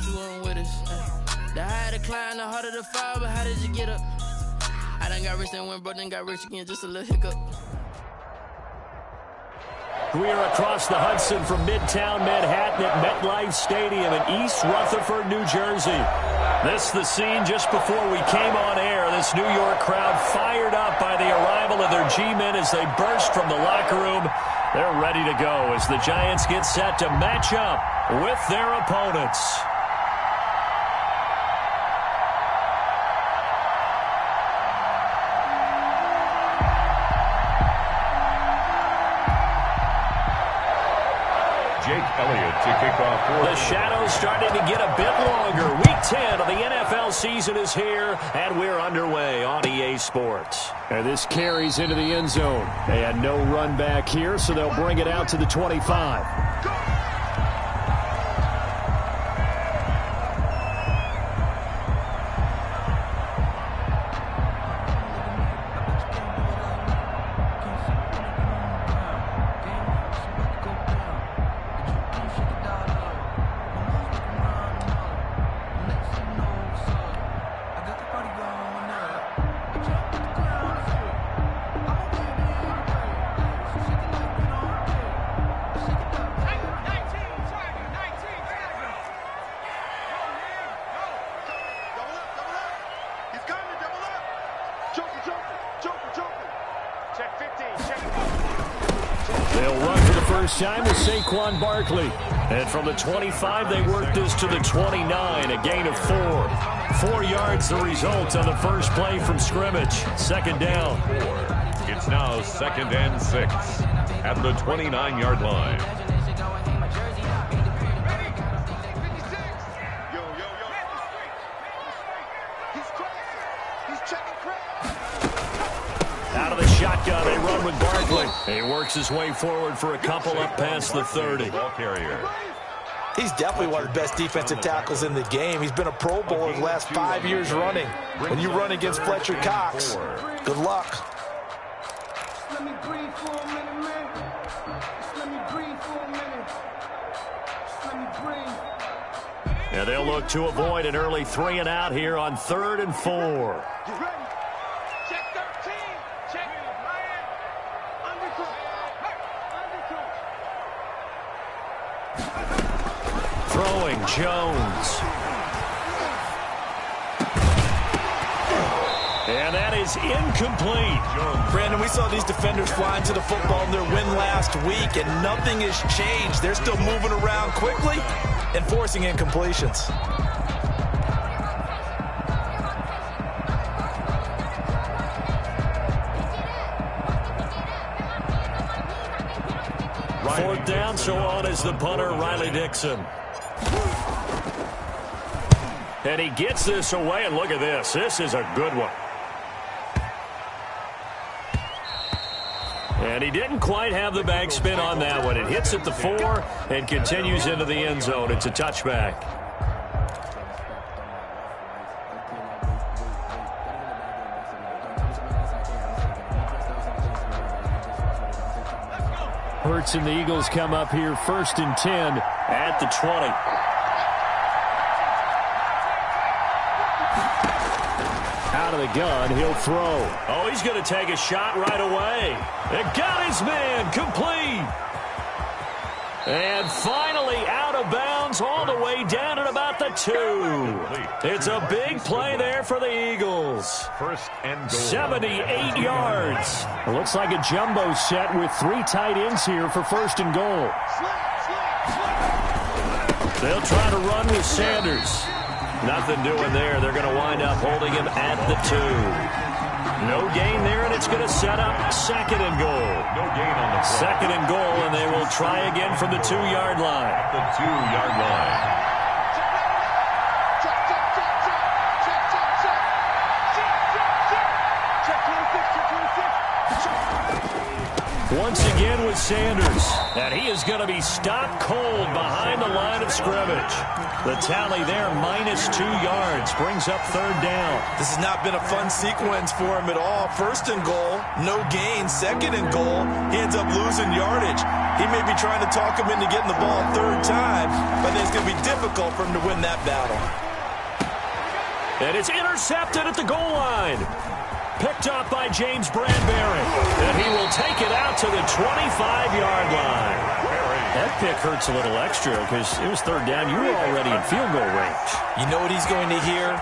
but you weren't with us. The higher the climb, the harder the fall, but how did you get up? I done got rich, then went broke, then got rich again, just a little hiccup. We are across the Hudson from Midtown Manhattan at MetLife Stadium in East Rutherford, New Jersey. This is the scene just before we came on air. This New York crowd fired up by the arrival of their G-men as they burst from the locker room. They're ready to go as the Giants get set to match up with their opponents. Elliott to kick off. The shadow's starting to get a bit longer. Week 10 of the NFL season is here, and we're underway on EA Sports. And this carries into the end zone. They had no run back here, so they'll bring it out to the 25. They'll run for the first time with Saquon Barkley. And from the 25, they work this to the 29, a gain of 4. 4 yards the result on the first play from scrimmage. Second down. It's now 2nd and 6 at the 29-yard line. Out of the shotgun, they run with Barkley. He works his way forward for a couple up past the 30. Ball carrier. He's definitely one of the best defensive tackles in the game. He's been a Pro Bowler the last 5 years running. When you run against Fletcher Cox, good luck. Let me breathe for a minute, man. Just let me breathe for a minute. Just let me breathe. And they'll look to avoid an early 3 and out here on 3rd and 4. You ready? Check 13. Check it. Throwing Jones. And that is incomplete. Brandon, we saw these defenders flying to the football in their win last week, and nothing has changed. They're still moving around quickly and forcing incompletions. Fourth down, so on is the punter, Riley Dixon. And he gets this away, and look at this. This is a good one. And he didn't quite have the backspin on that one. It hits at the 4 and continues into the end zone. It's a touchback. Hurts and the Eagles come up here 1st and 10 at the 20. Out of the gun, he'll throw. Oh, he's going to take a shot right away. It got his man complete. And finally out of bounds all the way down at about the 2. It's a big play there for the Eagles. 1st and goal. 78 yards. It looks like a jumbo set with 3 tight ends here for 1st and goal. They'll try to run with Sanders. Nothing doing there. They're going to wind up holding him at the 2. No gain there, and it's going to set up 2nd and goal. No gain on the play. 2nd and goal, and they will try again from the 2-yard line. At the 2-yard line. Once again with Sanders. And he is going to be stopped cold behind the line of scrimmage. The tally there, -2 yards, brings up 3rd down. This has not been a fun sequence for him at all. 1st and goal, no gain. 2nd and goal, he ends up losing yardage. He may be trying to talk him into getting the ball a 3rd time, but it's going to be difficult difficult for him to win that battle. And it's intercepted at the goal line. Picked up by James Bradbury. And he will take it out to the 25-yard line. That pick hurts a little extra because it was third down. You were already in field goal range. You know what he's going to hear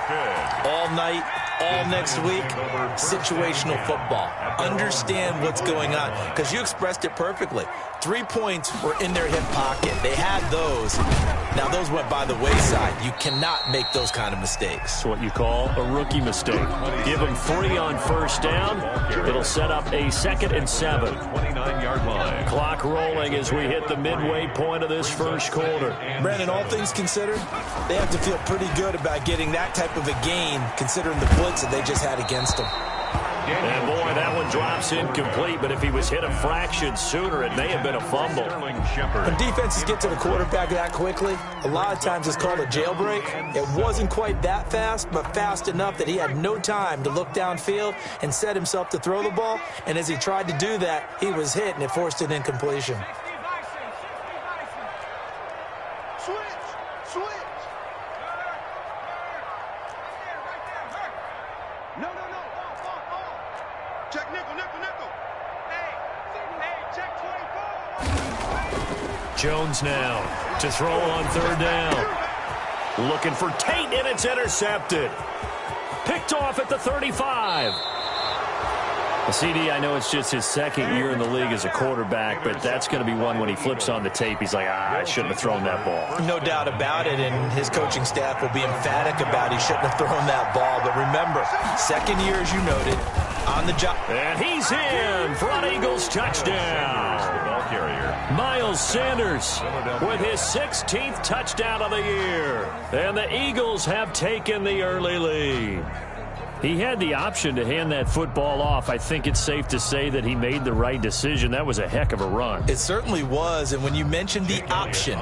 all night, all next week? Situational football. Understand what's going on, because you expressed it perfectly. 3 points were in their hip pocket. They had those. Now, those went by the wayside. You cannot make those kind of mistakes. It's what you call a rookie mistake. Give him 3 on first down. It'll set up a 2nd and 7. 29-yard line. Clock rolling as we hit the midway point of this first quarter. Brandon, all things considered, they have to feel pretty good about getting that type of a gain, considering the blitz that they just had against them. And boy, that one drops incomplete, but if he was hit a fraction sooner, it may have been a fumble. When defenses get to the quarterback that quickly, a lot of times it's called a jailbreak. It wasn't quite that fast, but fast enough that he had no time to look downfield and set himself to throw the ball. And as he tried to do that, he was hit, and it forced an incompletion. Jones now to throw on third down. Looking for Tate, and it's intercepted. Picked off at the 35. CD, I know it's just his second year in the league as a quarterback, but that's going to be one when he flips on the tape. He's like, I shouldn't have thrown that ball. No doubt about it, and his coaching staff will be emphatic about he shouldn't have thrown that ball. But remember, second year, as you noted, on the job. And he's in for an Eagles touchdown. Miles Sanders with his 16th touchdown of the year. And the Eagles have taken the early lead. He had the option to hand that football off. I think it's safe to say that he made the right decision. That was a heck of a run. It certainly was, and when you mention the option,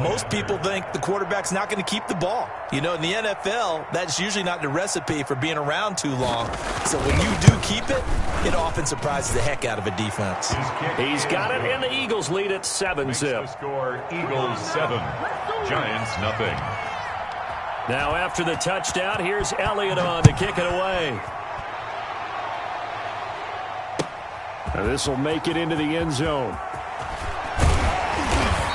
most people think the quarterback's not going to keep the ball. You know, in the NFL, that's usually not the recipe for being around too long. So when you do keep it, it often surprises the heck out of a defense. He's got it, and the Eagles lead at 7-zip. Score Eagles 7, Giants nothing. Now after the touchdown, here's Elliott on to kick it away. This will make it into the end zone.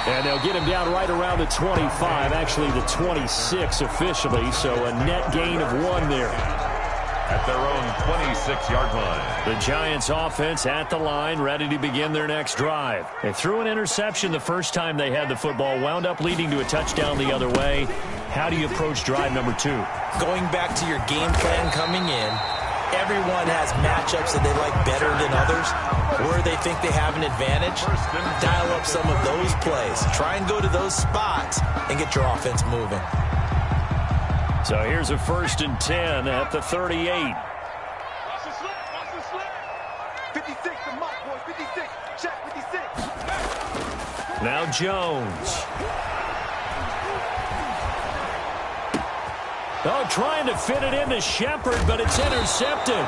And they'll get him down right around the 25, actually the 26 officially, so a net gain of 1 there. At their own 26-yard line. The Giants offense at the line, ready to begin their next drive. They threw an interception the first time they had the football, wound up leading to a touchdown the other way. How do you approach drive number 2? Going back to your game plan coming in, everyone has matchups that they like better than others, where they think they have an advantage. Dial up some of those plays. Try and go to those spots and get your offense moving. So here's a 1st and 10 at the 38. Watch the slip. 56, the mark, boys. 56. Check 56. Now Jones. Oh, trying to fit it into Shepard, but it's intercepted.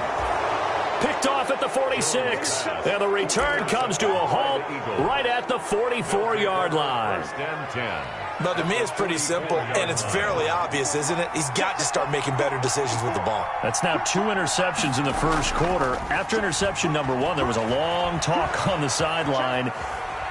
Picked off at the 46. And the return comes to a halt right at the 44-yard line. 10. But to me, it's pretty simple, and it's fairly obvious, isn't it? He's got to start making better decisions with the ball. That's now 2 interceptions in the first quarter. After interception number 1, there was a long talk on the sideline,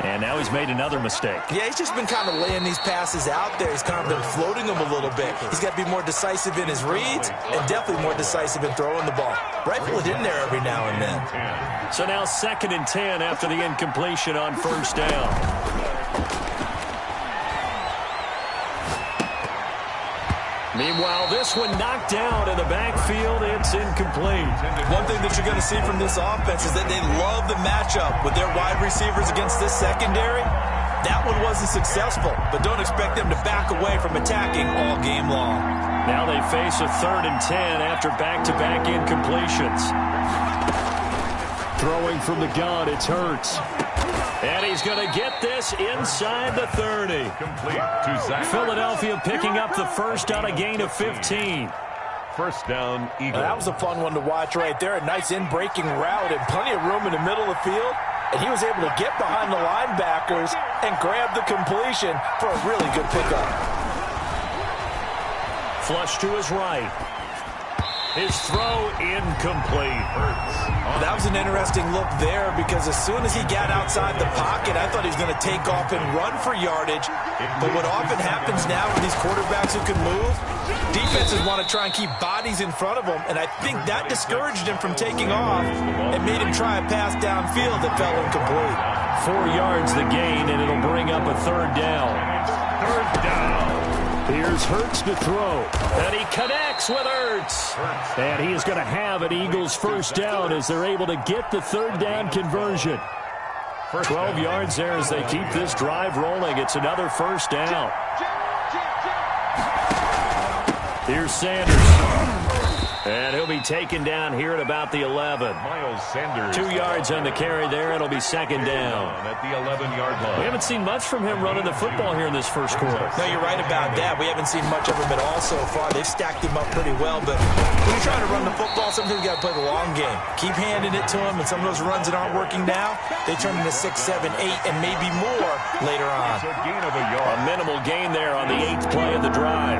and now he's made another mistake. Yeah, he's just been kind of laying these passes out there. He's kind of been floating them a little bit. He's got to be more decisive in his reads and definitely more decisive in throwing the ball. Rifle it in there every now and then. So now 2nd and 10 after the incompletion on first down. Meanwhile, this one knocked down in the backfield. It's incomplete. One thing that you're going to see from this offense is that they love the matchup with their wide receivers against this secondary. That one wasn't successful, but don't expect them to back away from attacking all game long. Now they face a 3rd and 10 after back-to-back incompletions. Throwing from the gun, it's Hurts. And he's going to get this inside the 30. Complete to Zach. Philadelphia picking up the first on a gain of 15. First down, Eagles. That was a fun one to watch right there. A nice in-breaking route and plenty of room in the middle of the field. And he was able to get behind the linebackers and grab the completion for a really good pickup. Flush to his right. His throw incomplete. That was an interesting look there because as soon as he got outside the pocket, I thought he was going to take off and run for yardage. But what often happens now with these quarterbacks who can move, defenses want to try and keep bodies in front of them, and I think that discouraged him from taking off and made him try a pass downfield that fell incomplete. 4 yards the gain, and it'll bring up a third down. Third down. Here's Hurts to throw. And he connects with Hurts. And he is going to have an Eagles first down as they're able to get the third down conversion. 12 yards there as they keep this drive rolling. It's another first down. Here's Sanders. And he'll be taken down here at about the 11. Miles Sanders. 2 yards on the carry there. It'll be second down. At the 11-yard line. We haven't seen much from him running the football here in this first quarter. No, you're right about that. We haven't seen much of him at all so far. They've stacked him up pretty well, but when you're trying to run the football, sometimes you got to play the long game. Keep handing it to him, and some of those runs that aren't working now, they turn into 6, 7, 8, and maybe more later on. A gain of a yard. A minimal gain there on the 8th play of the drive.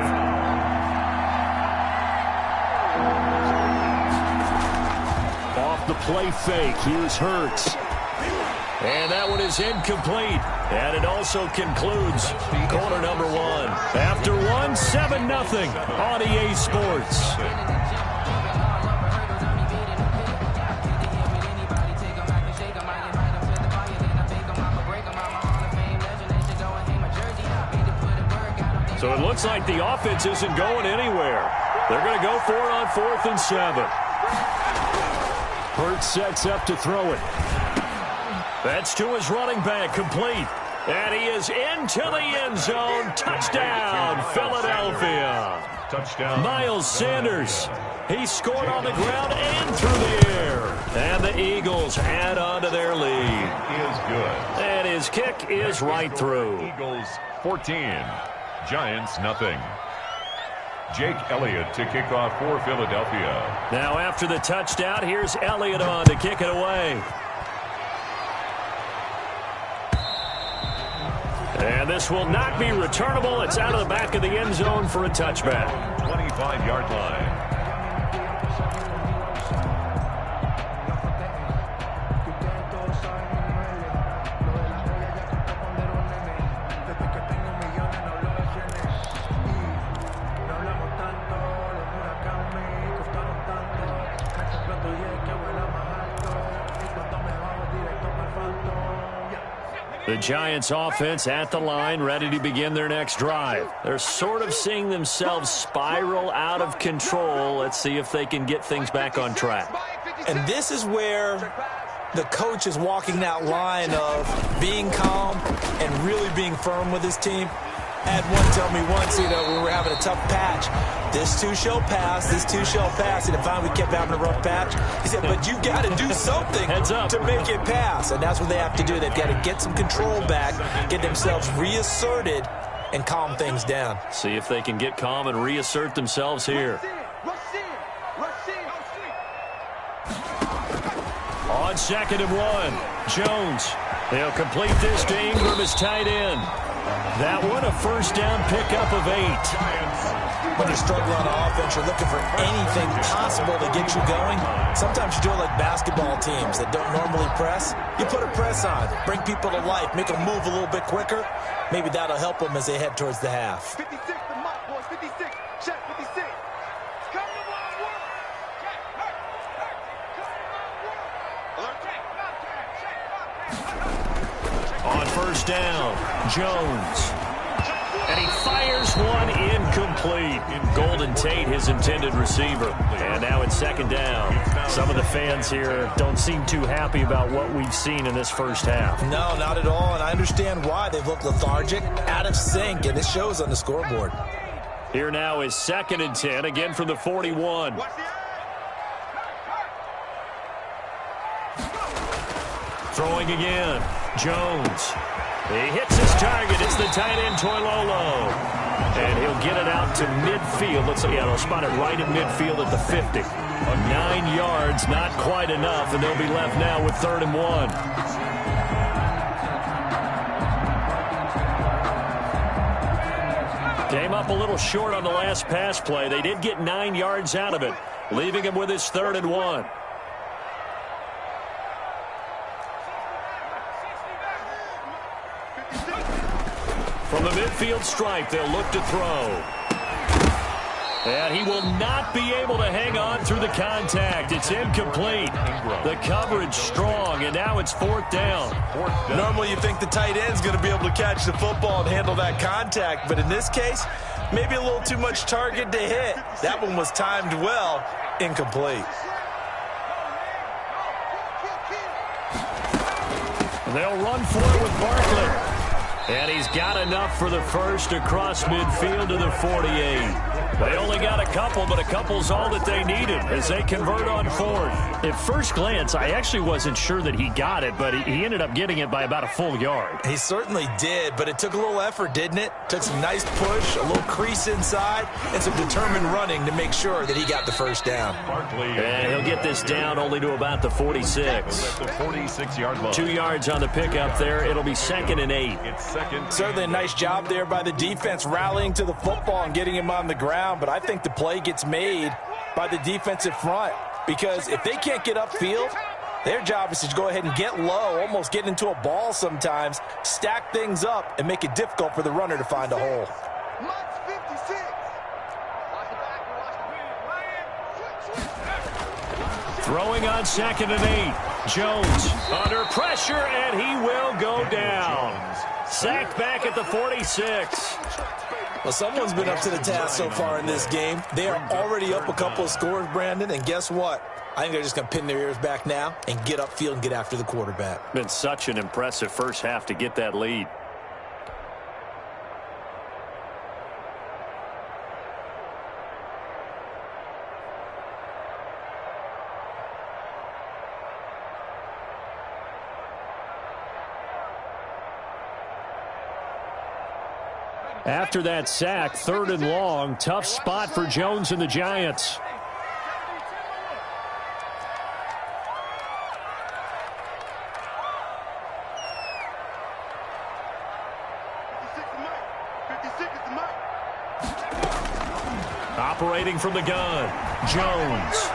Off the play fake, here's Hurts. And that one is incomplete. And it also concludes quarter number 1. After 1, 7-0 on EA Sports. So it looks like the offense isn't going anywhere. They're going to go for it on 4th and 7. Hurts sets up to throw it. That's to his running back, complete. And he is into the end zone. Touchdown, Philadelphia. Touchdown. Miles Sanders. He scored on the ground and through the air. And the Eagles add on to their lead. Is good. And his kick is right through. Eagles 14. Giants nothing. Jake Elliott to kick off for Philadelphia. Now after the touchdown, here's Elliott on to kick it away. And this will not be returnable. It's out of the back of the end zone for a touchback. 25-yard line. The Giants offense at the line, ready to begin their next drive. They're sort of seeing themselves spiral out of control. Let's see if they can get things back on track. And this is where the coach is walking that line of being calm and really being firm with his team. I had one tell me once, when we were having a tough patch, this too shall pass, this too shall pass. And if finally we kept having a rough patch, he said, but you got to do something to make it pass. And that's what they have to do. They've got to get some control back, get themselves reasserted, and calm things down. See if they can get calm and reassert themselves here. On 2nd and 1, Jones. They'll complete this to Ingram as tight end. That one a first down pickup of 8. When you're struggling on offense, you're looking for anything possible to get you going. Sometimes you do it like basketball teams that don't normally press. You put a press on, bring people to life, make them move a little bit quicker. Maybe that'll help them as they head towards the half. 56, the mark, boys. 56. Check 56. It's coming to line work. Check. On first down, Jones. And he fires one incomplete. Golden Tate, his intended receiver. And now it's 2nd down. Some of the fans here don't seem too happy about what we've seen in this first half. No, not at all, and I understand why. They've looked lethargic, out of sync, and it shows on the scoreboard. Here now is 2nd and 10, again from the 41. Throwing again, Jones. He hits his target. It's the tight end, Toilolo. And he'll get it out to midfield. Looks like, they'll spot it right in midfield at the 50. 9 yards, not quite enough, and they'll be left now with 3rd and 1. Came up a little short on the last pass play. They did get 9 yards out of it, leaving him with his 3rd and 1. From the midfield stripe, they'll look to throw. And he will not be able to hang on through the contact. It's incomplete. The coverage strong, and now it's 4th down. Normally you think the tight end's going to be able to catch the football and handle that contact, but in this case, maybe a little too much target to hit. That one was timed well, incomplete. They'll run for it with Barkley. And he's got enough for the first across midfield to the 48. They only got a couple, but a couple's all that they needed as they convert on 4th. At first glance, I actually wasn't sure that he got it, but he ended up getting it by about a full yard. He certainly did, but it took a little effort, didn't it? Took some nice push, a little crease inside, and some determined running to make sure that he got the first down. And he'll get this down only to about the 46. 46-yard line. 2 yards on the pickup there. It'll be 2nd and 8. Certainly a nice job there by the defense rallying to the football and getting him on the ground, but I think the play gets made by the defensive front because if they can't get upfield, their job is to go ahead and get low, almost get into a ball sometimes, stack things up, and make it difficult for the runner to find a hole. Throwing on 2nd and 8. Jones under pressure, and he will go down. Sacked back at the 46. Well, someone's been up to the task so far in this game. They are already up a couple of scores, Brandon, and guess what? I think they're just going to pin their ears back now and get upfield and get after the quarterback. Been such an impressive first half to get that lead. After that sack, 3rd and long, tough spot for Jones and the Giants. Operating from the gun, Jones.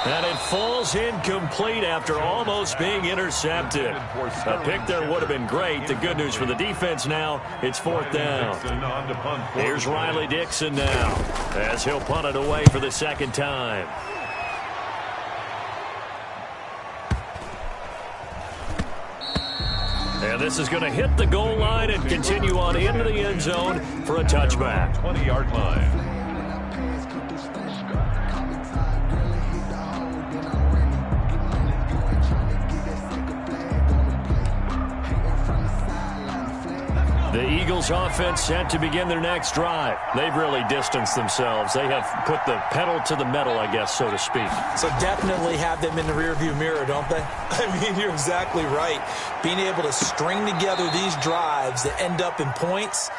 And it falls incomplete after almost being intercepted. A pick there would have been great. The good news for the defense now, it's 4th down. Here's Riley Dixon now as he'll punt it away for the 2nd time. And this is going to hit the goal line and continue on into the end zone for a touchback. 20-yard line. The Eagles offense set to begin their next drive. They've really distanced themselves. They have put the pedal to the metal, I guess, so to speak. So definitely have them in the rearview mirror, don't they? I mean, you're exactly right. Being able to string together these drives that end up in points,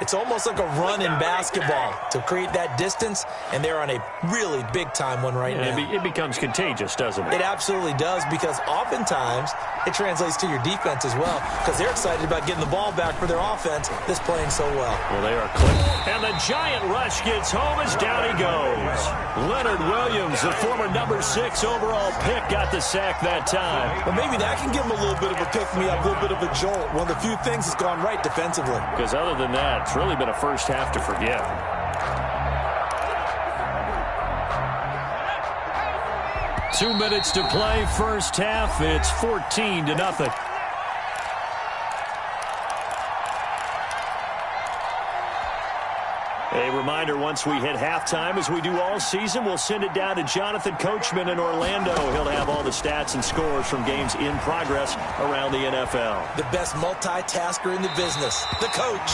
it's almost like a run in basketball to create that distance, and they're on a really big-time one right now. It becomes contagious, doesn't it? It absolutely does, because oftentimes it translates to your defense as well, because they're excited about getting the ball back for their offense that's playing so well. Well, they are clipped. And the giant rush gets home as down he goes. Leonard Williams, the former number 6 overall pick, got the sack that time. Well, maybe that can give him a little bit of a pick-me-up, a little bit of a jolt. One of the few things that's gone right defensively. Because other than that, it's really been a first half to forget. Two minutes to play, first half. It's 14-0. A reminder, once we hit halftime, as we do all season, we'll send it down to Jonathan Coachman in Orlando. He'll have all the stats and scores from games in progress around the NFL. The best multitasker in the business, the coach.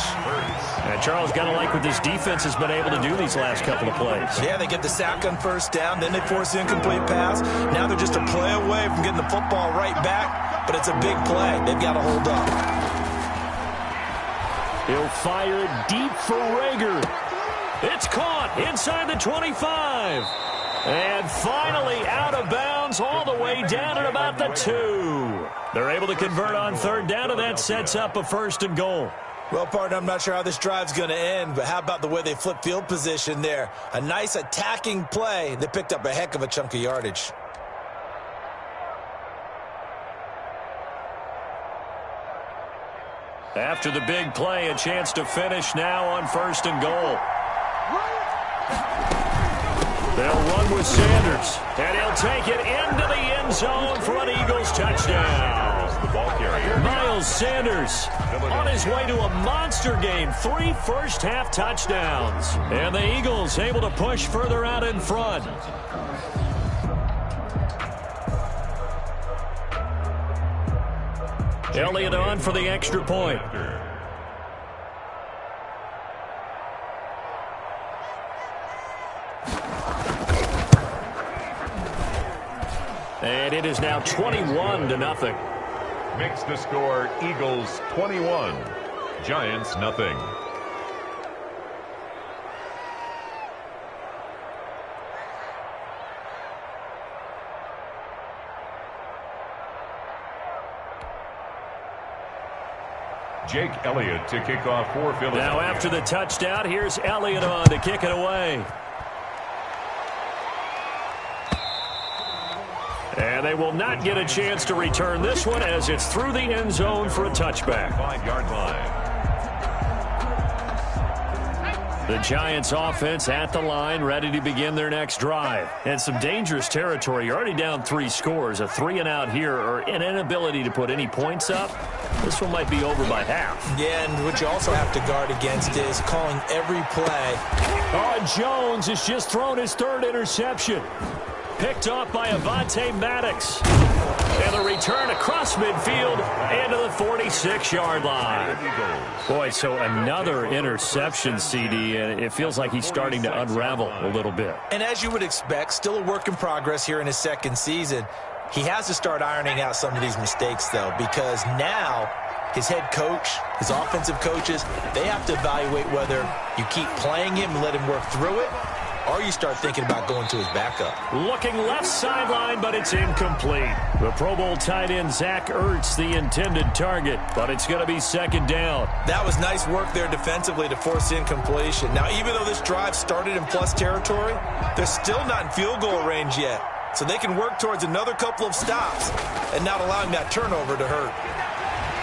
And Charles, got to like what this defense has been able to do these last couple of plays. Yeah, they get the sack on first down, then they force the incomplete pass. Now they're just a play away from getting the football right back, but it's a big play. They've got to hold up. He'll fire it deep for Rager. It's caught inside the 25. And finally out of bounds all the way down at about the 2. They're able to convert on third down, and that sets up a 1st and goal. Well, partner, I'm not sure how this drive's going to end, but how about the way they flip field position there? A nice attacking play. They picked up a heck of a chunk of yardage. After the big play, a chance to finish now on 1st and goal. They'll run with Sanders, and he'll take it into the end zone for an Eagles touchdown. Miles Sanders on his way to a monster game. 3 first-half touchdowns. And the Eagles able to push further out in front. Elliott on for the extra point. And it is now 21-0. Makes the score Eagles 21, Giants nothing. Jake Elliott to kick off for Philadelphia. Now after the touchdown, here's Elliott on to kick it away. And they will not get a chance to return this one as it's through the end zone for a touchback. 5-yard line. The Giants offense at the line, ready to begin their next drive. And some dangerous territory. You're already down 3 scores. A 3-and-out here or an inability to put any points up. This one might be over by half. Yeah, and what you also have to guard against is calling every play. Oh, Jones has just thrown his 3rd interception. Picked off by Avonte Maddox. And the return across midfield into the 46-yard line. Boy, so another interception, CD, and it feels like he's starting to unravel a little bit. And as you would expect, still a work in progress here in his 2nd season. He has to start ironing out some of these mistakes, though, because now his head coach, his offensive coaches, they have to evaluate whether you keep playing him and let him work through it, or you start thinking about going to his backup. Looking left sideline, but it's incomplete. The Pro Bowl tight end Zach Ertz, the intended target, but it's going to be 2nd down. That was nice work there defensively to force incompletion. Now, even though this drive started in plus territory, they're still not in field goal range yet. So they can work towards another couple of stops and not allowing that turnover to hurt.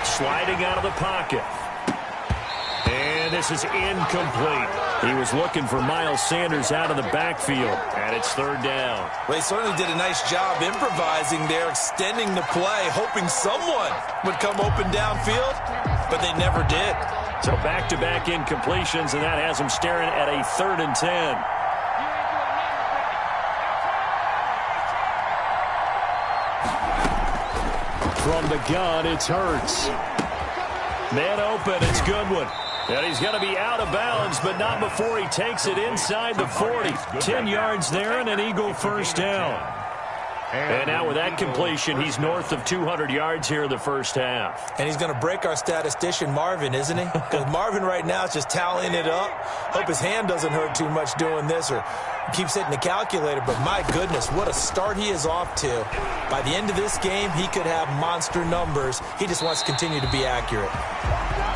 Sliding out of the pocket. And this is incomplete. He was looking for Miles Sanders out of the backfield, and it's 3rd down. Well, he certainly did a nice job improvising there, extending the play, hoping someone would come open downfield, but they never did. So back-to-back incompletions, and that has him staring at a 3rd and 10. From the gun, it's Hurts. Man open, it's Goodwin. And he's going to be out of bounds, but not before he takes it inside the 40. 10 yards there and an Eagle 1st down. And now with that completion, he's north of 200 yards here in the 1st half. And he's going to break our statistician Marvin, isn't he? Because Marvin right now is just tallying it up. Hope his hand doesn't hurt too much doing this or keeps hitting the calculator. But my goodness, what a start he is off to. By the end of this game, he could have monster numbers. He just wants to continue to be accurate.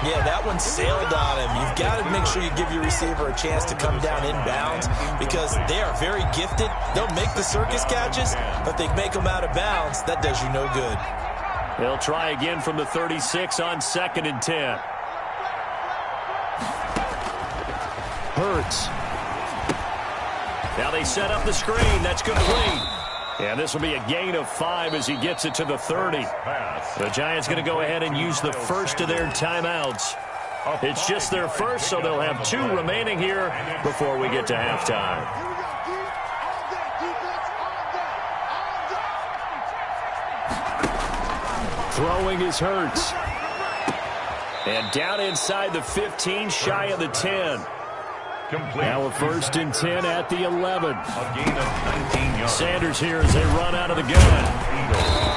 Yeah, that one sailed on him. You've got to make sure you give your receiver a chance to come down inbounds because they are very gifted. They'll make the circus catches, but they make them out of bounds. That does you no good. They'll try again from the 36 on 2nd and 10. Hurts. Now they set up the screen. That's complete. And this will be a gain of 5 as he gets it to the 30. The Giants going to go ahead and use the first of their timeouts. It's just their first, so they'll have 2 remaining here before we get to halftime. Throwing is Hurts. And down inside the 15, shy of the 10. Now a 1st and 10 at the 11. A gain of 19 yards. Sanders here as they run out of the gun.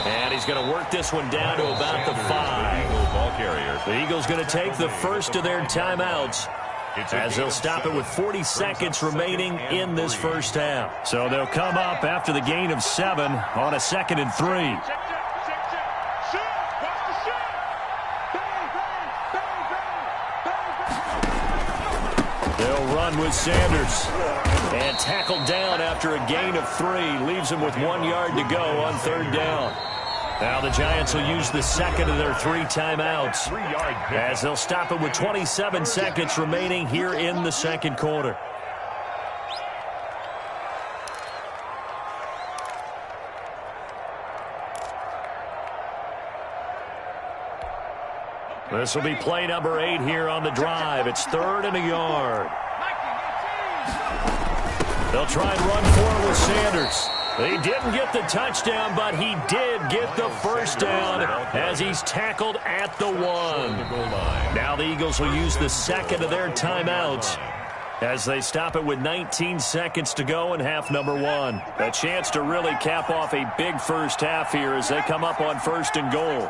And he's going to work this one down to about the 5. The Eagles going to take the first of their timeouts as they'll stop it with 40 seconds remaining in this 1st half. So they'll come up after the gain of 7 on a 2nd and 3. They'll run with Sanders. And tackled down after a gain of 3. Leaves him with 1 yard to go on 3rd down. Now the Giants will use the second of their 3 timeouts as they'll stop it with 27 seconds remaining here in the second quarter. This will be play number 8 here on the drive. It's 3rd and a yard. They'll try and run forward with Sanders. He didn't get the touchdown, but he did get the first down as he's tackled at the 1. Now the Eagles will use the second of their timeouts as they stop it with 19 seconds to go in half number 1. A chance to really cap off a big first half here as they come up on 1st and goal.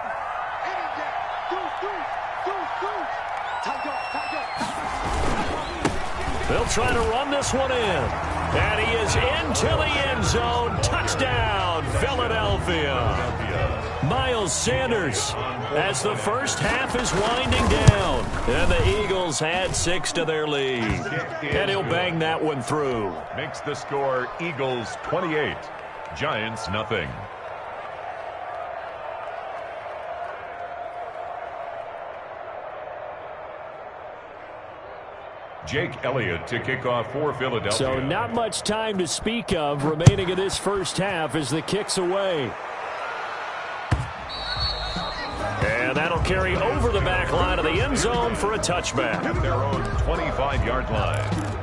They'll try to run this one in. And he is into the end zone. Touchdown, Philadelphia. Miles Sanders as the first half is winding down. And the Eagles add 6 to their lead. And he'll bang that one through. Makes the score Eagles 28, Giants nothing. Jake Elliott to kick off for Philadelphia. So not much time to speak of remaining in this first half as the kick's away. And that'll carry over the back line of the end zone for a touchback. At their own 25-yard line.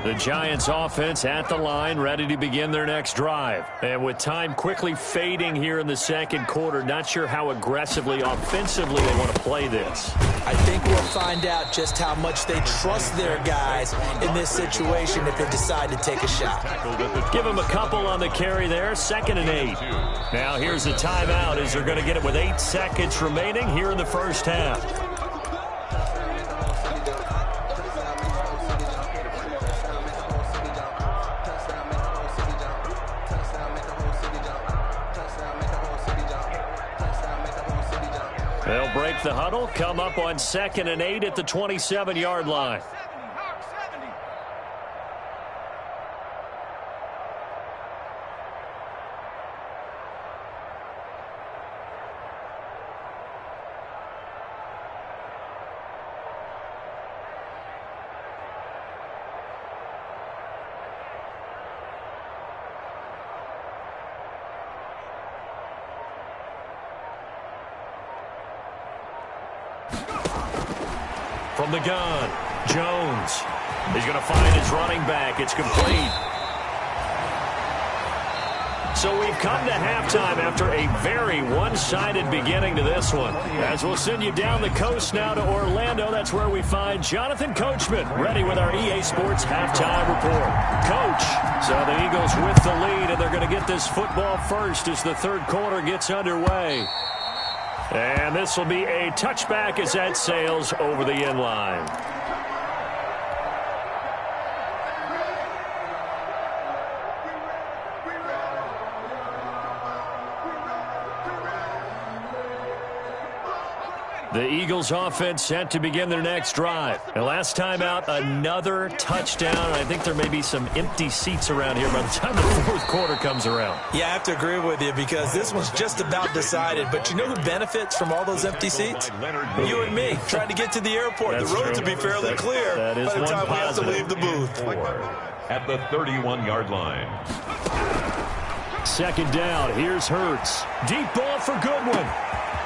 The Giants offense at the line, ready to begin their next drive. And with time quickly fading here in the second quarter, not sure how aggressively, offensively they want to play this. I think we'll find out just how much they trust their guys in this situation if they decide to take a shot. Give them a couple on the carry there, 2nd and 8. Now here's a timeout as they're going to get it with 8 seconds remaining here in the first half. They'll break the huddle, come up on 2nd and 8 at the 27-yard line. From the gun, Jones. He's going to find his running back. It's complete. So we've come to halftime after a very one-sided beginning to this one. As we'll send you down the coast now to Orlando, that's where we find Jonathan Coachman ready with our EA Sports halftime report. Coach, so the Eagles with the lead, and they're going to get this football first as the third quarter gets underway. And this will be a touchback as that sails over the end line. The Eagles offense set to begin their next drive. And last time out, another touchdown. I think there may be some empty seats around here by the time the fourth quarter comes around. Yeah, I have to agree with you because this one's just about decided. But you know who benefits from all those empty seats? You and me, trying to get to the airport. That's the roads true. will be fairly clear that is by the time we have to positive. leave the booth. At the 31-yard line. Second down, here's Hurts. Deep ball for Goodwin.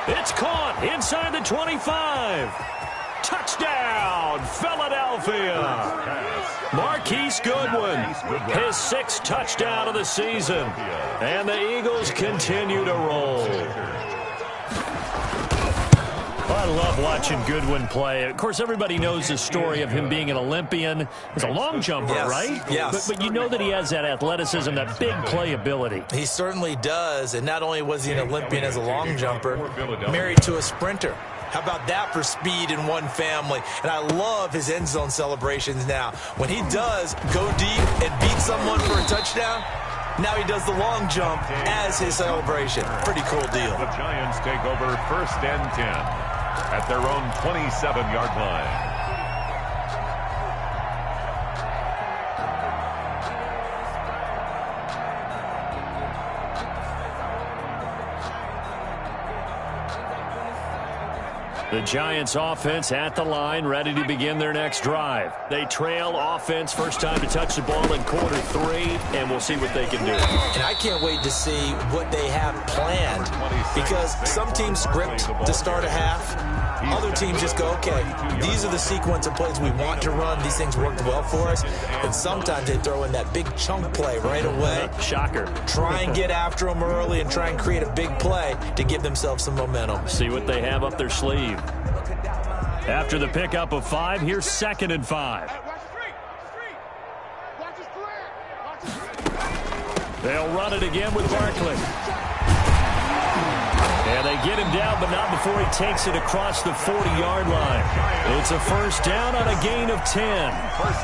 It's caught inside the 25. Touchdown, Philadelphia. Marquise Goodwin, his 6th touchdown of the season. And the Eagles continue to roll. I love watching Goodwin play. Of course, everybody knows the story of him being an Olympian. He's a long jumper, Yes, right? yes. But you know that he has that athleticism, that big playability. He certainly does. And not only was he an Olympian as a long jumper, married to a sprinter. How about that for speed in one family? And I love his end zone celebrations now. When he does go deep and beat someone for a touchdown, now he does the long jump as his celebration. Pretty cool deal. The Giants take over 1st and 10. at their own 27-yard line. The Giants offense at the line, ready to begin their next drive. They trail offense, first time to touch the ball in quarter 3, and we'll see what they can do. And I can't wait to see what they have planned, because some teams script to start a half. Other teams just go, okay, these are the sequence of plays we want to run. These things worked well for us. And sometimes they throw in that big chunk play right away. Shocker. Try and get after them early and try and create a big play to give themselves some momentum. See what they have up their sleeve. After the pickup of 5, here's 2nd and 5. They'll run it again with Barkley. And they get him down, but not before he takes it across the 40-yard line. It's a first down on a gain of 10.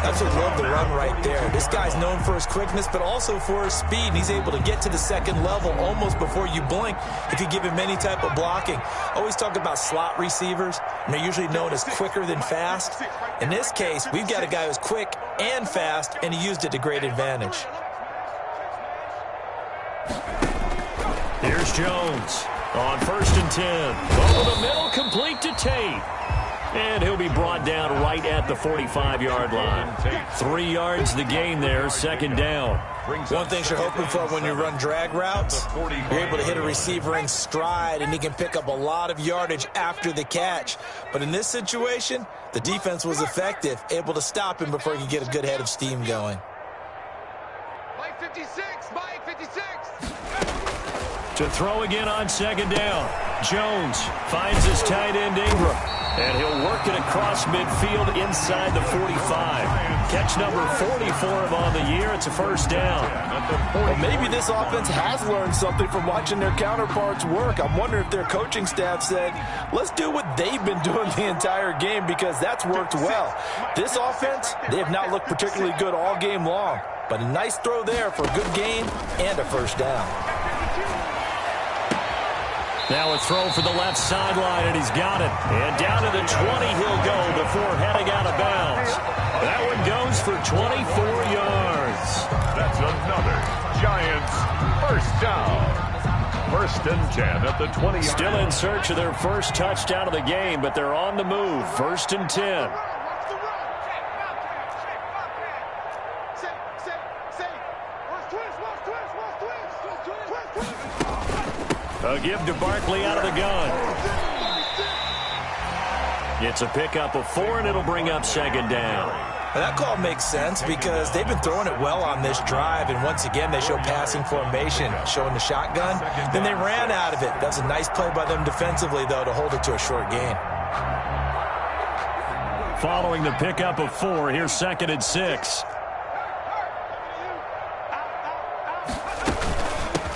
That's what love the run right there. This guy's known for his quickness, but also for his speed. And he's able to get to the second level almost before you blink if you give him any type of blocking. Always talk about slot receivers, and they're usually known as quicker than fast. In this case, we've got a guy who's quick and fast, and he used it to great advantage. Here's Jones on 1st and 10. Over the middle, complete to Tate. And he'll be brought down right at the 45-yard line. 3 yards the gain there, 2nd down. One thing you're hoping for when you run drag routes, you're able to hit a receiver in stride, and he can pick up a lot of yardage after the catch. But in this situation, the defense was effective, able to stop him before he could get a good head of steam going. Mike 56, Mike 56. To throw again on 2nd down. Jones finds his tight end Ingram. And he'll work it across midfield inside the 45. Catch number 40 for him on the year. It's a first down. Well, maybe this offense has learned something from watching their counterparts work. I'm wondering if their coaching staff said, let's do what they've been doing the entire game, because that's worked well. This offense, they have not looked particularly good all game long. But a nice throw there for a good gain and a first down. Now a throw for the left sideline, and he's got it. And down to the 20 he'll go before heading out of bounds. That one goes for 24 yards. That's another Giants first down. 1st and 10 at the 20. Still in search of their first touchdown of the game, but they're on the move. 1st and 10. A give to Barkley out of the gun. It's a pickup of 4, and it'll bring up 2nd down. Well, that call makes sense because they've been throwing it well on this drive, and once again they show passing formation, showing the shotgun. Then they ran out of it. That's a nice play by them defensively, though, to hold it to a short gain. Following the pickup of 4, here's 2nd and 6.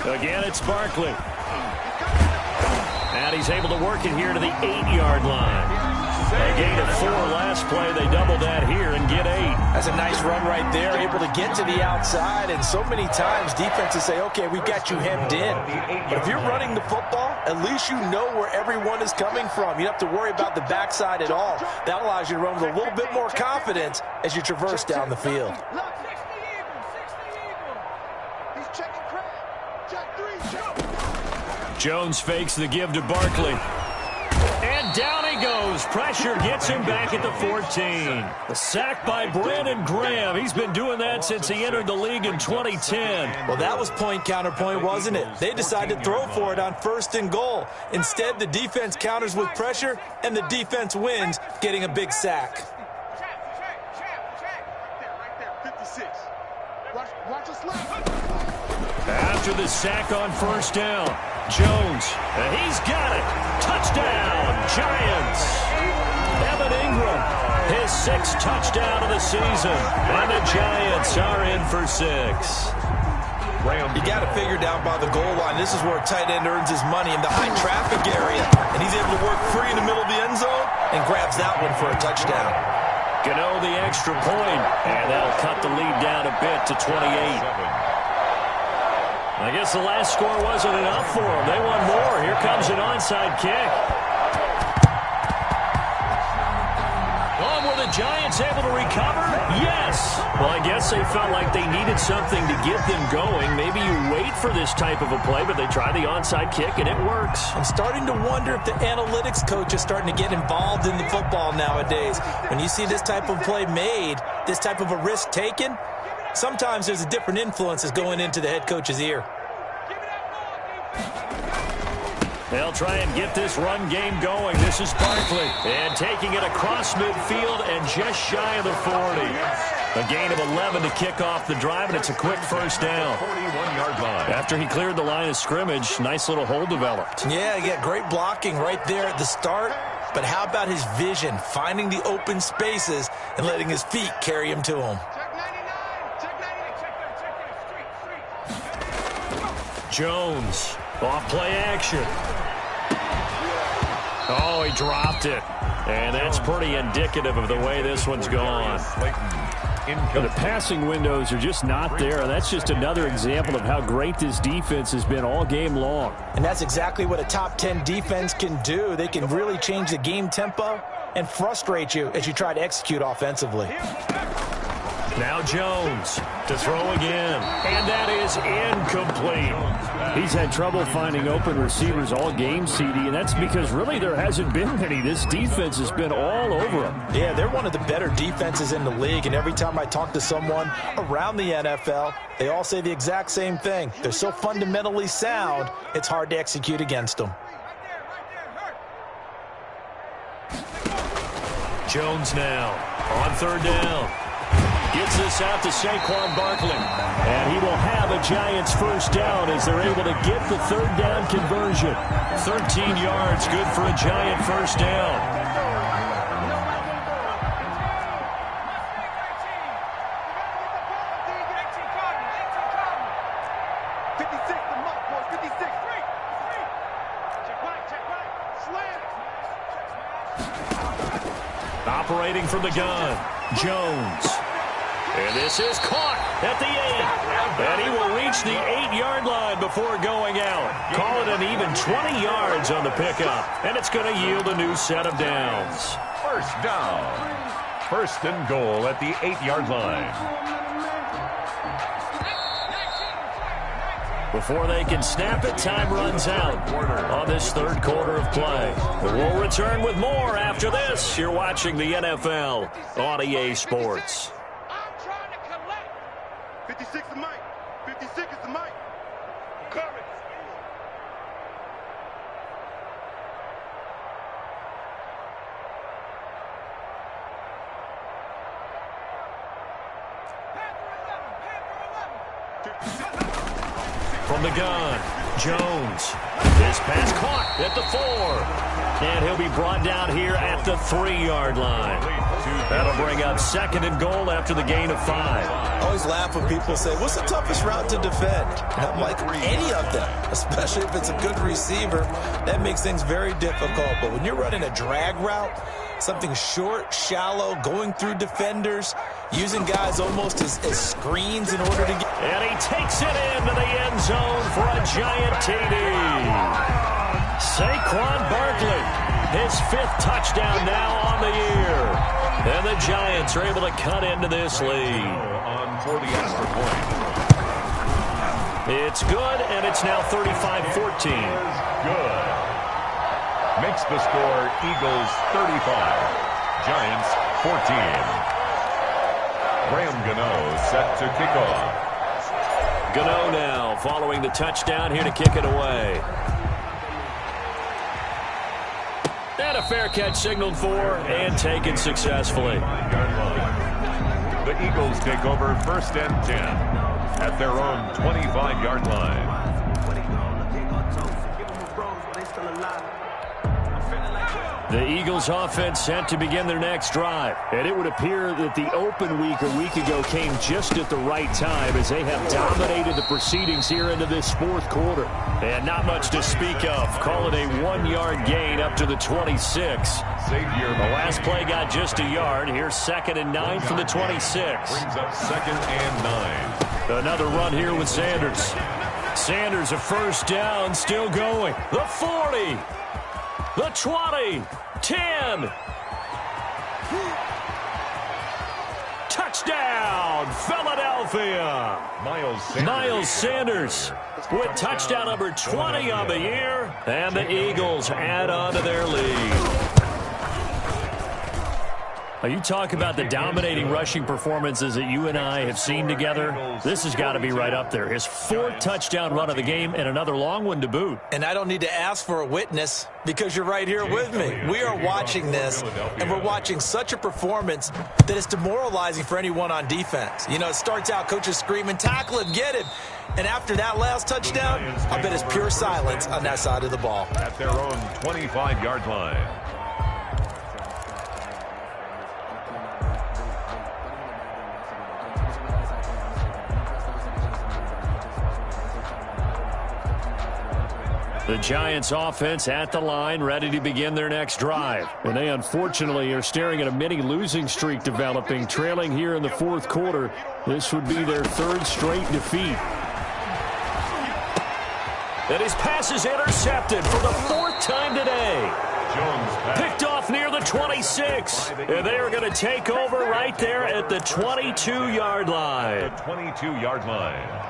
Again, it's Barkley. And he's able to work it here to the 8-yard line. A gain of 4 last play. They double that here and get 8. That's a nice run right there, able to get to the outside. And so many times defenses say, okay, we've got you hemmed in. But if you're running the football, at least you know where everyone is coming from. You don't have to worry about the backside at all. That allows you to run with a little bit more confidence as you traverse down the field. Jones fakes the give to Barkley. And down he goes. Pressure gets him back at the 14. A sack by Brandon Graham. He's been doing that since he entered the league in 2010. Well, that was point counterpoint, wasn't it? They decided to throw for it on 1st and goal. Instead, the defense counters with pressure, and the defense wins, getting a big sack. After the sack on 1st down, Jones, and he's got it. Touchdown, Giants. Evan Ingram, his 6th touchdown of the season. And the Giants are in for 6. You got to figure down by the goal line. This is where a tight end earns his money, in the high traffic area. And he's able to work free in the middle of the end zone and grabs that one for a touchdown. Gano the extra point, and that'll cut the lead down a bit to 28. I guess the last score wasn't enough for them. They want more. Here comes an onside kick. the Giants able to recover? Yes. Well, I guess they felt like they needed something to get them going. Maybe you wait for this type of a play, but they try the onside kick, and it works. I'm starting to wonder if the analytics coach is starting to get involved in the football nowadays. When you see this type of play made, this type of a risk taken, sometimes there's a different influences going into the head coach's ear. They'll try and get this run game going. This is Barkley. And taking it across midfield and just shy of the 40. A gain of 11 to kick off the drive, and it's a quick first down. 41-yard line. After he cleared the line of scrimmage, nice little hole developed. Yeah, great blocking right there at the start. But how about his vision, finding the open spaces and letting his feet carry him to him? Jones, off play action. Oh, he dropped it. And that's pretty indicative of the way this one's gone. The passing windows are just not there. That's just another example of how great this defense has been all game long. And that's exactly what a top 10 defense can do. They can really change the game tempo and frustrate you as you try to execute offensively. Now Jones to throw again. And that is incomplete. He's had trouble finding open receivers all game, CD, and that's because really there hasn't been many. This defense has been all over them. Yeah, they're one of the better defenses in the league, and every time I talk to someone around the NFL, they all say the exact same thing. They're so fundamentally sound, it's hard to execute against them. Jones now on third down. Gets this out to Saquon Barkley. And he will have a Giants first down as they're able to get the third down conversion. 13 yards, good for a Giant first down. Operating from the gun, Jones. And this is caught at the 8. And he will reach the 8-yard line before going out. Call it an even 20 yards on the pickup. And it's going to yield a new set of downs. First down. First and goal at the 8-yard line. Before they can snap it, time runs out on this third quarter of play. We'll return with more after this. You're watching the NFL on EA Sports. 56 is the mic. 56 is the mic. Cover it. From the gun, Jones. This pass caught at the 4. And he'll be brought down here at the 3-yard line. That'll bring up second and goal after the gain of 5. I always laugh when people say, what's the toughest route to defend? And I'm like, any of them, especially if it's a good receiver. That makes things very difficult. But when you're running a drag route, something short, shallow, going through defenders, using guys almost as screens in order to get... And he takes it into the end zone for a Giant TD. Saquon Barkley, his 5th touchdown now on the year. And the Giants are able to cut into this lead. On for the extra point. It's good, and it's now 35-14. Good. Makes the score Eagles 35, Giants 14. Graham Gano set to kick off. Gano now following the touchdown here to kick it away. And a fair catch signaled for and taken successfully. The Eagles take over first and 10 at their own 25-yard line. The Eagles offense set to begin their next drive. And it would appear that the open week a week ago came just at the right time as they have dominated the proceedings here into this fourth quarter. And not much to speak of. Call it a 1-yard gain up to the 26. Xavier, The last play got just a yard. Here's 2nd and 9 from the 26. brings up 2nd and 9. Another run here with Sanders. Sanders a first down, still going. The 40. The 20. 10. Touchdown, Philadelphia. Miles Sanders with touchdown number 20 on the year, and the Eagles add on to their lead. You talk about the dominating rushing performances that you and I have seen together. This has got to be right up there. His 4th touchdown run of the game and another long one to boot. And I don't need to ask for a witness because you're right here with me. We are watching this, and we're watching such a performance that it's demoralizing for anyone on defense. You know, it starts out coaches screaming, tackle him, get him. And after that last touchdown, I bet it's pure silence on that side of the ball. At their own 25-yard line. The Giants offense at the line, ready to begin their next drive. And they unfortunately are staring at a mini losing streak developing, trailing here in the 4th quarter. This would be their 3rd straight defeat. And his pass is intercepted for the 4th time today. Picked off near the 26. And they are going to take over right there at the 22-yard line. The 22-yard line.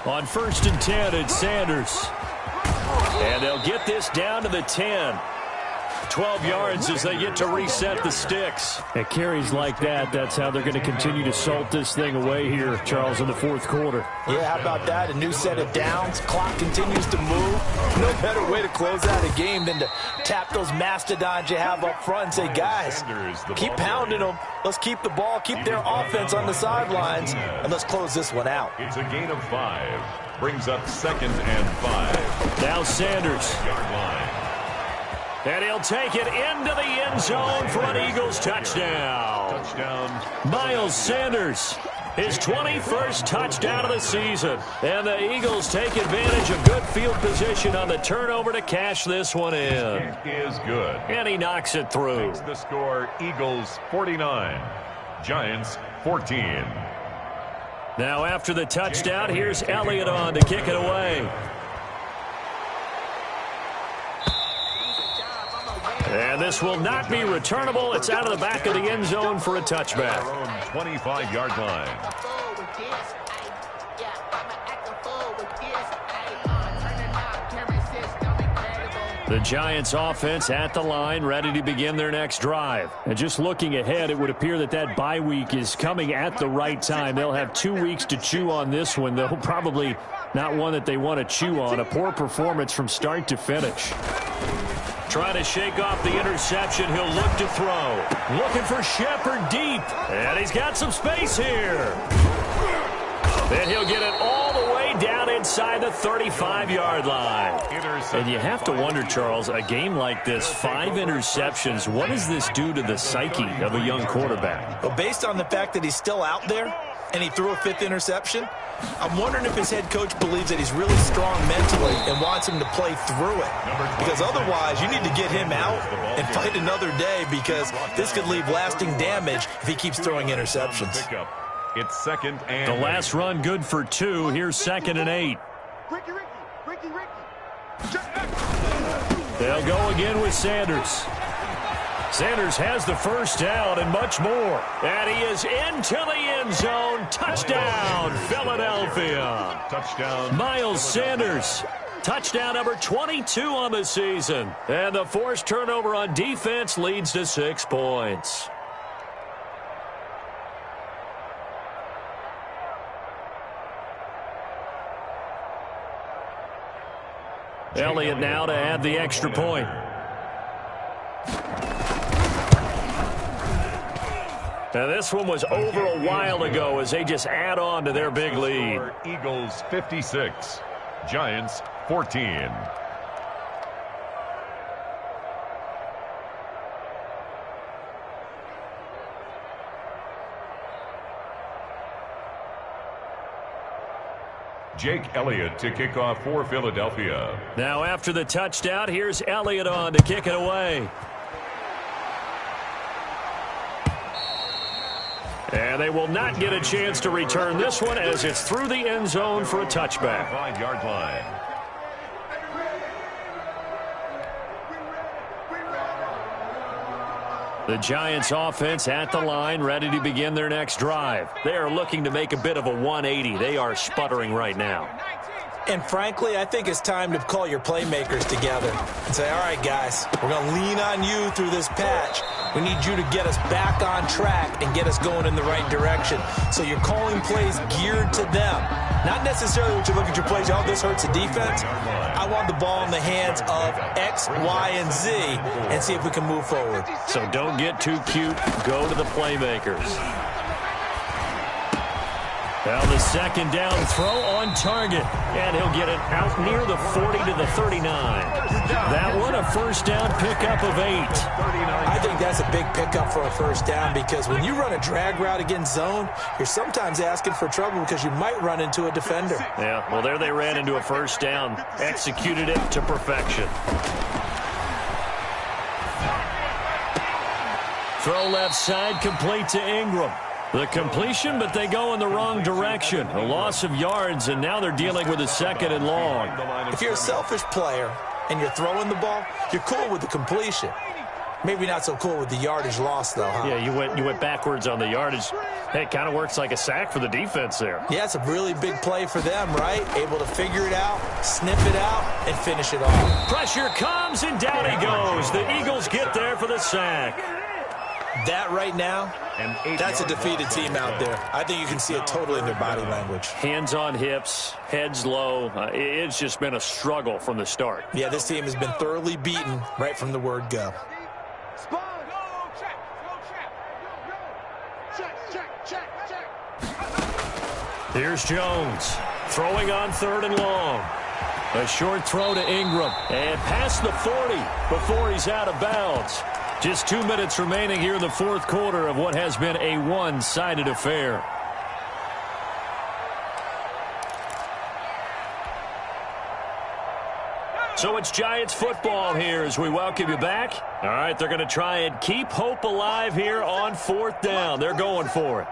On 1st and 10, it's Sanders. And they'll get this down to the 10. 12 yards as they get to reset the sticks. At carries like that, that's how they're going to continue to salt this thing away here, Charles, in the 4th quarter. Yeah, how about that? A new set of downs. Clock continues to move. No better way to close out a game than to tap those mastodons you have up front and say, guys, keep pounding them. Let's keep the ball, keep their offense on the sidelines, and let's close this one out. It's a gain of 5. Brings up 2nd and 5. Now Sanders. Yard line. And he'll take it into the end zone for an Eagles touchdown. Miles Sanders, his 21st touchdown of the season. And the Eagles take advantage of good field position on the turnover to cash this one in. It is good. And he knocks it through. Makes the score Eagles 49, Giants 14. Now after the touchdown, here's Elliott on to kick it away. And this will not be returnable. It's out of the back of the end zone for a touchback. Their own 25-yard line. The Giants offense at the line, ready to begin their next drive. And just looking ahead, it would appear that that bye week is coming at the right time. They'll have 2 weeks to chew on this one, though probably not one that they want to chew on. A poor performance from start to finish. Trying to shake off the interception. He'll look to throw. Looking for Shepard deep. And he's got some space here. And he'll get it all the way down inside the 35-yard line. And you have to wonder, Charles, a game like this, 5 interceptions, what does this do to the psyche of a young quarterback? Well, based on the fact that he's still out there and he threw a 5th interception, I'm wondering if his head coach believes that he's really strong mentally and wants him to play through it. Because otherwise, you need to get him out and fight another day, because this could leave lasting damage if he keeps throwing interceptions. It's 2nd and the last run good for 2. Here's 2nd and 8. They'll go again with Sanders. Sanders has the first down and much more. And he is into the end zone. Touchdown, Philadelphia. Touchdown. Miles Sanders. Touchdown number 22 on the season. And the forced turnover on defense leads to 6 points. Elliott now to add the extra point. Now this one was over a while ago as they just add on to their big lead. Eagles 56, Giants 14. Jake Elliott to kick off for Philadelphia. Now after the touchdown, here's Elliott on to kick it away. And they will not get a chance to return this one as it's through the end zone for a touchback. 5-yard line. The Giants offense at the line, ready to begin their next drive. They are looking to make a bit of a 180. They are sputtering right now. And frankly, I think it's time to call your playmakers together and say, all right, guys, we're going to lean on you through this patch. We need you to get us back on track and get us going in the right direction. So you're calling plays geared to them. Not necessarily what you look at your plays, oh, this hurts the defense. I want the ball in the hands of X, Y, and Z and see if we can move forward. So don't get too cute. Go to the playmakers. Now the second down throw on target, and he'll get it out near the 40 to the 39. That one a first down pickup of 8. I think that's a big pickup for a first down because when you run a drag route against zone, you're sometimes asking for trouble because you might run into a defender. Yeah, well, there they ran into a first down, executed it to perfection. Throw left side, complete to Ingram. The completion, but they go in the wrong direction. A loss of yards, and now they're dealing with a second and long. If you're a selfish player and you're throwing the ball, you're cool with the completion. Maybe not so cool with the yardage loss, though, huh? Yeah, you went backwards on the yardage. Hey, it kind of works like a sack for the defense there. Yeah, it's a really big play for them, right? Able to figure it out, sniff it out, and finish it off. Pressure comes, and down he goes. The Eagles get there for the sack. That right now, that's a defeated team out there. I think you can see it totally in their body language. Hands on hips, heads low. It's just been a struggle from the start. Yeah, this team has been thoroughly beaten right from the word go. Here's Jones, throwing on 3rd and long. A short throw to Ingram, and past the 40 before he's out of bounds. Just 2 minutes remaining here in the fourth quarter of what has been a one-sided affair. So it's Giants football here as we welcome you back. All right, they're going to try and keep hope alive here on 4th down. They're going for it.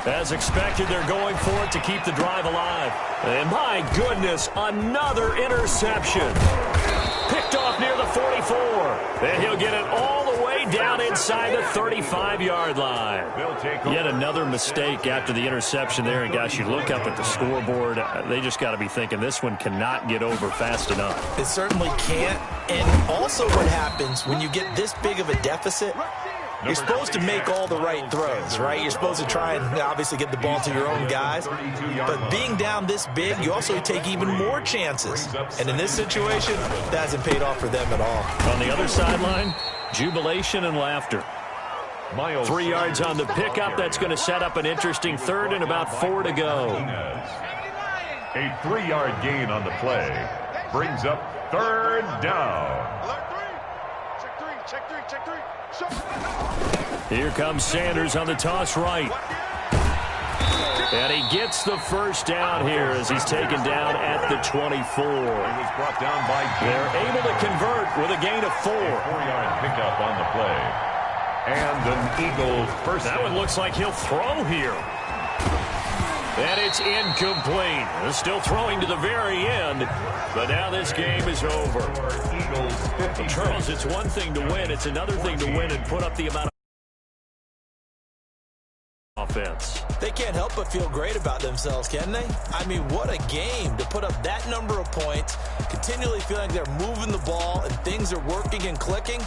As expected, they're going for it to keep the drive alive. And my goodness, another interception. Picked off near the 44. And he'll get it all the way down inside the 35-yard line. Yet another mistake after the interception there. And, gosh, you look up at the scoreboard, they just got to be thinking this one cannot get over fast enough. It certainly can't. And also what happens when you get this big of a deficit, you're supposed to make all the right throws, right? You're supposed to try and obviously get the ball to your own guys. But being down this big, you also take even more chances. And in this situation, that hasn't paid off for them at all. On the other sideline, jubilation and laughter. 3 yards on the pickup. That's going to set up an interesting 3rd and about 4 to go. A 3-yard gain on the play brings up 3rd down. Here comes Sanders on the toss right. And he gets the first down here as he's taken down at the 24. He was brought down by They're able to convert with a gain of 4. 4-yard pickup on the play. And an Eagles first. That one looks like he'll throw here. And it's incomplete. They're still throwing to the very end. But now this game is over. Charles, it's one thing to win. It's another thing to win and put up the amount of offense. They can't help but feel great about themselves, can they? I mean, what a game to put up that number of points, continually feeling like they're moving the ball and things are working and clicking.